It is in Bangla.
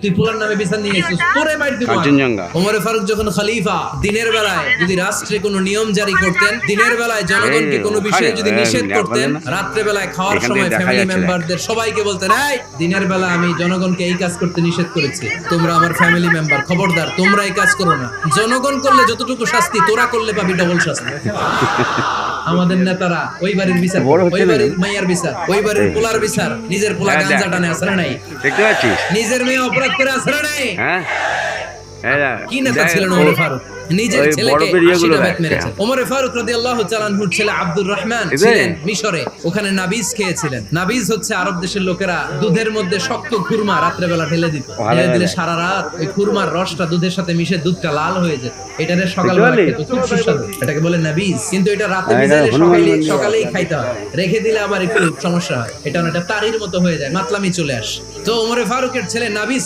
তুই পোলার নামে বিচার নিয়ে এসেছিস, তোরে মাইর দিব। ওমরে ফারুক যখন খলিফা, দিনের বেলায় যদি রাষ্ট্রে কোনো নিয়ম জারি করতেন, দিনের বেলায় জনগণকে কোনো বিষয়ে যদি নিষেধ করতেন, রাত্রে বেলায় খাওয়ার সময় ফ্যামিলি মেম্বারদের সবাইকে বলতেন, এই দিনের বেলা আমি জনগণকে এই কাজ করতে নিষেধ করেছি, তোমরা আমার ফ্যামিলি মেম্বার, খবরদার তোমরা এই কাজ করো না। জনগণ করলে যতটুকু শাস্তি, তোরা করলে পাবি ডবল শাস্তি। আমাদের নেতারা ওই বাড়ির বিচার, ওই বাড়ির মাইয়ার বিচার, ওই বাড়ির পোলার বিচার, নিজের পোলা গাঁজা টানে আসরে নাই, দেখতে পাচ্ছিস নিজের মেয়ে অপরাধ করে আসরে নাই। হ্যাঁ কি নেতা ছিলেন ওমর ফারুক, নিজের ছেলেকে 80টা ব্যাট মেরেছেন। ওমর ফারুক রাদিয়াল্লাহু তাআলা আনহুর ছেলে আব্দুর রহমান ছিলেন মিশরে, ওখানে নাবিজ খেয়েছিলেন। নাবিজ হচ্ছে আরব দেশের লোকেরা দুধের মধ্যে শক্ত খুরমা রাত্রে বেলা ঢেলে দিত, ঢেলে দিলে সারা রাত ওই খুরমার রসটা দুধের সাথে মিশে দুধটা লাল হয়ে যেত। এটারে সকালবেলা খেত, খুব সুস্বাদু, এটাকে বলে নাবিজ। কিন্তু এটা রাতে ভিজালে সকালেই খাইতে হয়, রেখে দিলে আবার একটু সমস্যা হয়, এটা অনেকটা তারির মতো হয়ে যায়, মাতলামি চলে আসে। তো ওমর ফারুকের ছেলে নাবিজ